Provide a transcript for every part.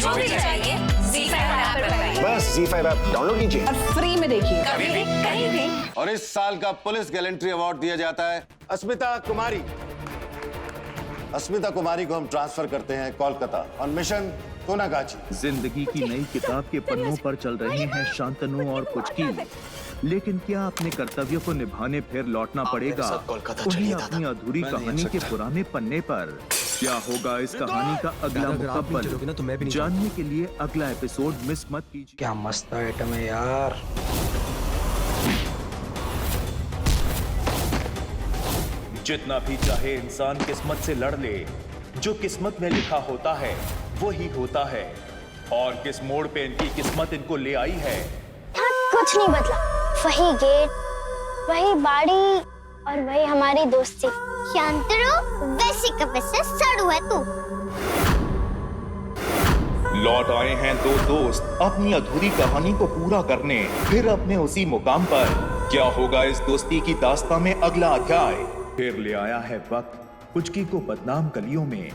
जो भी चाहिए ZEE5 ऐप पर पाइए। बस ZEE5 ऐप डाउनलोड कीजिए और फ्री में देखिए, कभी भी कहीं भी। और इस साल का पुलिस गैलेंट्री अवार्ड दिया जाता है अस्मिता कुमारी। अस्मिता कुमारी को हम ट्रांसफर करते हैं कोलकाता ऑन मिशन सोनागाची। जिंदगी की नई किताब के पन्नों पर चल रही हैं शांतनु और पुचकी, लेकिन क्या अपने कर्तव्यों को निभाने फिर लौटना पड़ेगा उन्हें अपनी अधूरी कहानी के पुराने पन्ने पर? क्या होगा इस कहानी का अगला मुकब्बल? जानने के लिए अगला एपिसोड मिस मत कीजिए। क्या मस्त आइटम है यार। जितना भी चाहे इंसान किस्मत से लड़ ले, जो किस्मत में लिखा होता है वो ही होता है। और किस मोड़ पे इनकी किस्मत इनको ले आई है। कुछ नहीं बदला, वही गेट, वही बाड़ी और वही हमारी दोस्ती। शांतनु वैसे का वैसे सड़ू है तू। लौट आए हैं दो दोस्त अपनी अधूरी कहानी को पूरा करने, फिर अपने उसी मुकाम पर। क्या होगा इस दोस्ती की दास्तां में अगला अध्याय? फिर ले आया है वक्त पुचकी को बदनाम गलियों में,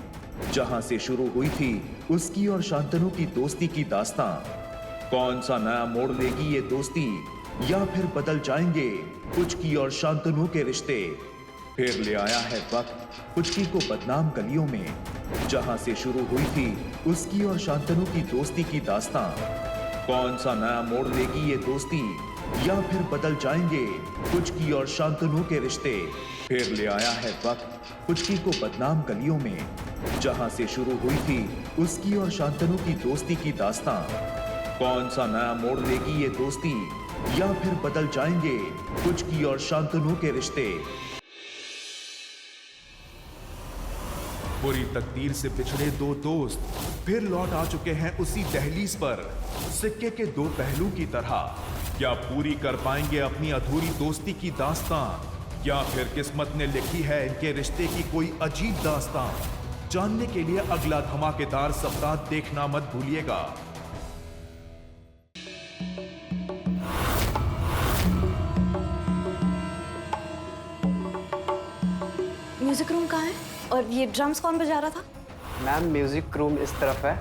जहां से शुरू हुई थी उसकी और शांतनु की दोस्ती की दास्तां। कौन सा नया मोड़ लेगी ये दोस्ती, या फिर बदल जाएंगे पुचकी और शांतनु के रिश्ते? फिर ले आया है वक्त पुचकी को बदनाम गलियों में, जहां से शुरू हुई थी उसकी और शांतनु की दोस्ती की दास्तां। कौन सा नया मोड़ लेगी ये दोस्ती, या फिर बदल जाएंगे पुचकी और शांतनु के रिश्ते? फिर ले आया है वक्त पुचकी को बदनाम गलियों में, जहां से शुरू हुई थी उसकी और शांतनु की दोस्ती की दास्तां। कौन सा नया मोड़ लेगी ये दोस्ती, या फिर बदल जाएंगे पुचकी और शांतनु के रिश्ते? बुरी तकदीर से बिछड़े दो दोस्त फिर लौट आ चुके हैं उसी दहलीज पर, सिक्के के दो पहलू की तरह। क्या पूरी कर पाएंगे अपनी अधूरी दोस्ती की दास्तां, या फिर किस्मत ने लिखी है इनके रिश्ते की कोई अजीब दास्तां? जानने के लिए अगला धमाकेदार सप्ताह देखना मत भूलिएगा। म्यूजिक रूम कहाँ है? और ये ड्रम्स कौन बजा रहा था? मैम म्यूजिक रूम इस तरफ है।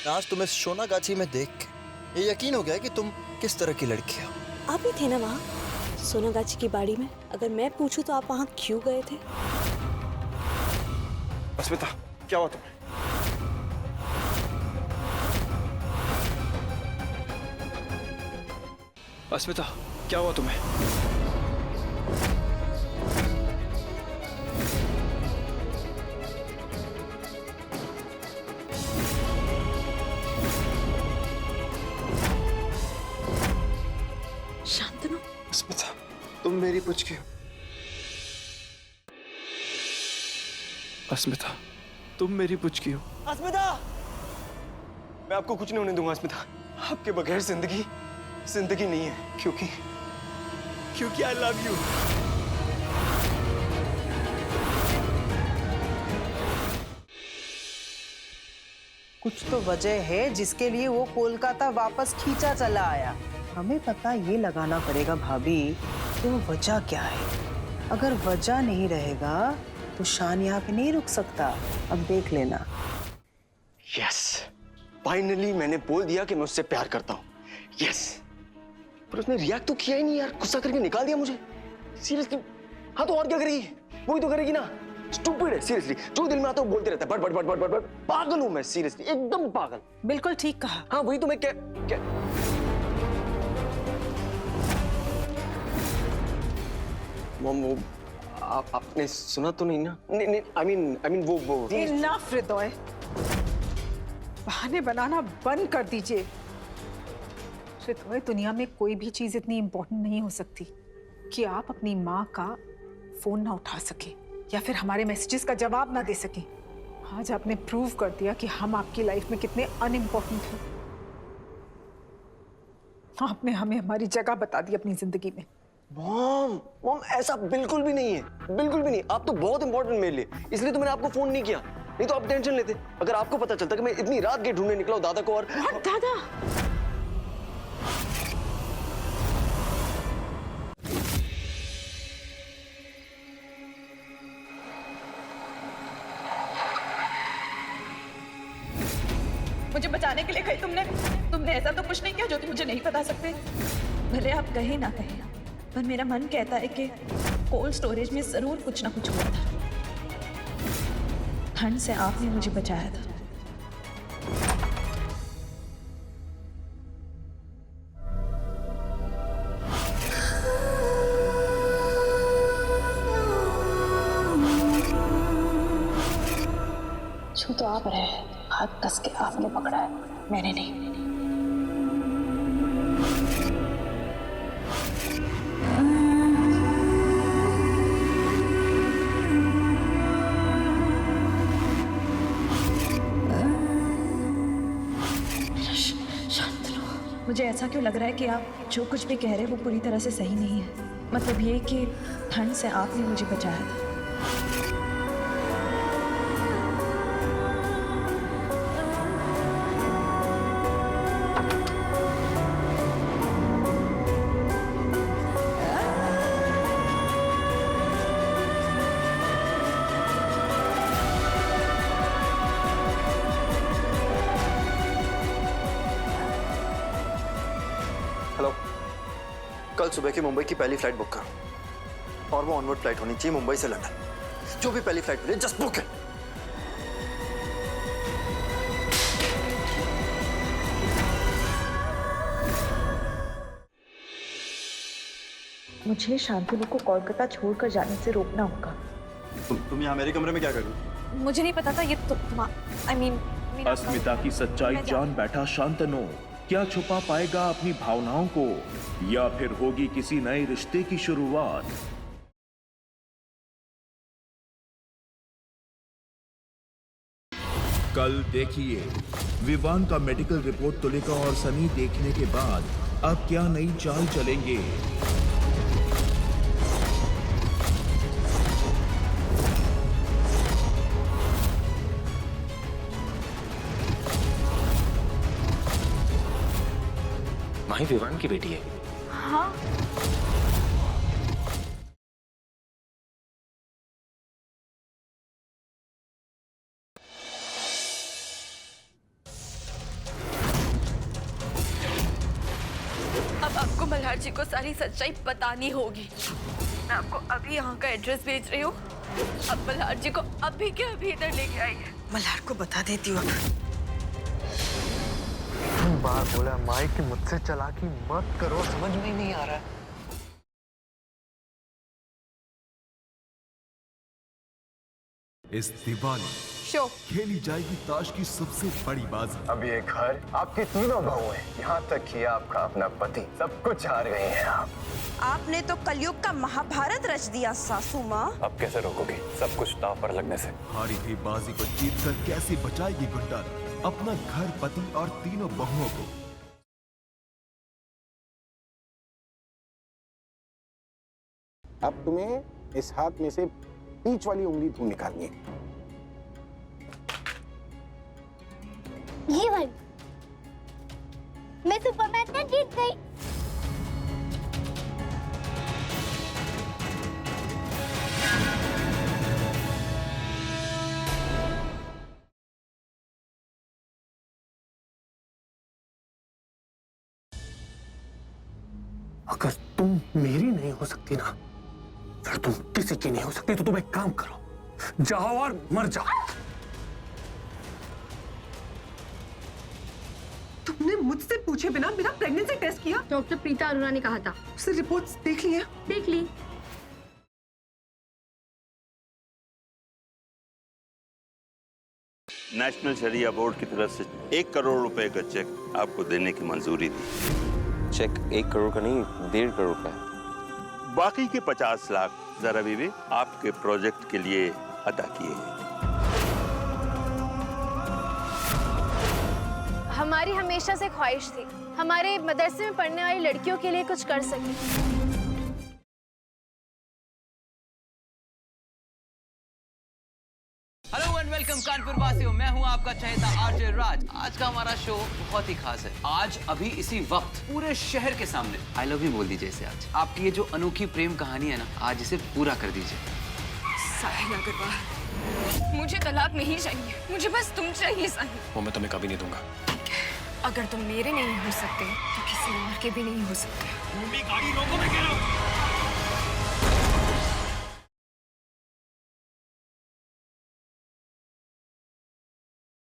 आज तुम्हें सोनागाछी में देख के ये यकीन हो गया कि तुम किस तरह की लड़की हो। आप ही थे ना वहाँ सोनागाछी की बाड़ी में? अगर मैं पूछूं तो आप वहाँ क्यों गए थे? अस्मिता, क्या हुआ तुम्हें? अस्मिता, क्या हुआ तुम्हें? शांतनु। अस्मिता, तुम मेरी पुचकी हो। अस्मिता, तुम मेरी पुचकी हो। अस्मिता, मैं आपको कुछ नहीं होने दूंगा अस्मिता। आपके बगैर जिंदगी नहीं है, क्योंकि आई लव यू। कुछ तो वजह है जिसके लिए वो कोलकाता वापस खींचा चला आया। हमें पता ये लगाना पड़ेगा भाभी कि वो वजह क्या है। अगर वजह नहीं रहेगा तो शान यहाँ पे नहीं रुक सकता। अब देख लेना। यस, फाइनली मैंने बोल दिया कि मैं उससे प्यार करता हूँ। यस, पर उसने रिएक्ट तो किया ही नहीं यार, गुस्सा करके निकाल दिया मुझे। सीरियसली, हाँ तो और क्या करेगी? वही तो करेगी ना। स्टूपिड है सीरियसली, जो दिल में आता है वो बोलते रहता है। But but but but but पागल हूँ मैं, सीरियसली एकदम पागल। बिल्कुल ठीक कहा। हाँ वही तो मैं क्या मॉम, वो आपने सुना तो नहीं ना? नहीं, आई मीन वो इनफ हृदय, बहाने बनाना बंद कर दीजिए। हृदय, दुनिया में कोई भी चीज इतनी इम्पोर्टेंट नहीं हो सकती कि आप अपनी माँ का फोन ना उठा सके या फिर हमारे मैसेजेस का जवाब ना दे सके। आज आपने प्रूव कर दिया कि हम आपकी लाइफ में कितने अनइम्पोर्टेंट हैं। आपने हमें हमारी जगह बता दी अपनी जिंदगी में। मॉम ऐसा बिल्कुल भी नहीं है, बिल्कुल भी नहीं। आप तो बहुत इंपॉर्टेंट मेरे लिए, इसलिए तो मैंने आपको फोन नहीं किया। नहीं तो आप टेंशन लेते। अगर आपको पता चलता कि मैं इतनी रात गेट ढूंढने निकला हूं दादा को और दादा, मुझे बचाने के लिए कही तुमने ऐसा तो कुछ नहीं किया जो तुम मुझे नहीं बता सकते। भले आप कहे ना कहे, पर मेरा मन कहता है कि कोल्ड स्टोरेज में जरूर कुछ ना कुछ हुआ था। ठंड से आपने मुझे बचाया था। छू तो आप रहे, हाथ कस के आपने पकड़ा है, मैंने नहीं। मुझे ऐसा क्यों लग रहा है कि आप जो कुछ भी कह रहे हैं वो पूरी तरह से सही नहीं है। मतलब ये कि ठंड से आपने मुझे बचाया था। हेलो, कल सुबह की मुंबई की पहली फ्लाइट बुक करो और वो ऑनवर्ड फ्लाइट होनी चाहिए मुंबई से लंदन। जो भी पहली फ्लाइट मिले जस्ट बुक इट। मुझे शांतनु को कोलकाता छोड़कर जाने से रोकना होगा। तुम यहाँ मेरे कमरे में क्या कर रही हो? मुझे नहीं पता था ये I mean, अस्मिता की सच्चाई जान बैठा शांतनु क्या छुपा पाएगा अपनी भावनाओं को, या फिर होगी किसी नए रिश्ते की शुरुआत? कल देखिए विवान का मेडिकल रिपोर्ट तुलिका और सनी देखने के बाद अब क्या नई चाल चलेंगे। माही विवान की बेटी है। हाँ, अब आपको मल्हार जी को सारी सच्चाई बतानी होगी। मैं आपको अभी यहाँ का एड्रेस भेज रही हूँ। अब मल्हार जी को अभी के अभी इधर लेके आइए। मल्हार को बता देती हूँ। बार बोला माई कि मुझसे चालाकी मत करो, समझ में ही नहीं आ रहा है। इस दिवाली शो खेली जाएगी ताश की सबसे बड़ी बाजी। अब ये घर आपकी तीनों बहू हैं, यहाँ तक कि आपका अपना पति, सब कुछ हार गए हैं आप। आपने तो कलयुग का महाभारत रच दिया सासू माँ। अब कैसे रोकोगे सब कुछ दांव पर लगने से? हारी हुई बाजी को जीतकर कैसे बचाएगी गुड्डा अपना घर, पति और तीनों बहुओं को? अब तुम्हें इस हाथ में से बीच वाली उंगली ढूंढ निकालनी है। ये वाली। मैं सुपरमैन में जीत गई। अगर तुम मेरी नहीं हो सकती ना, फिर तुम किसी की नहीं हो सकती। तो तुम एक काम करो, जाओ और मर जाओ। तुमने मुझसे पूछे बिना मेरा प्रेगनेंसी टेस्ट किया? डॉक्टर प्रीता अरोड़ा ने कहा था। उससे रिपोर्ट्स देख ली है? देख ली। नेशनल शरिया बोर्ड की तरफ से 1 करोड़ रुपए का चेक आपको देने की मंजूरी दी। चेक 1 करोड़ का नहीं, 1.5 करोड़ का है। बाकी के 50 लाख जरा बीबी आपके प्रोजेक्ट के लिए अदा किए हैं। हमारी हमेशा से ख्वाहिश थी हमारे मदरसे में पढ़ने वाली लड़कियों के लिए कुछ कर सके। हेलो एंड वेलकम कानपुर वासियों, मैं हूं आपका चहेता आरजे राज। आज का हमारा शो बहुत ही खास है। आज अभी इसी वक्त पूरे शहर के सामने आई लव यू बोल दीजिए इसे। आज आपकी ये जो अनोखी प्रेम कहानी है ना, आज इसे पूरा कर दीजिए। साहिल अग्रवाल, मुझे तलाक नहीं चाहिए, मुझे बस तुम चाहिए साहिल। वो मैं तुम्हें कभी नहीं दूंगा। अगर तुम मेरे नहीं हो सकते तो किसी और के भी नहीं हो सकते। गाड़ी रोको, मैं कह रहा हूँ।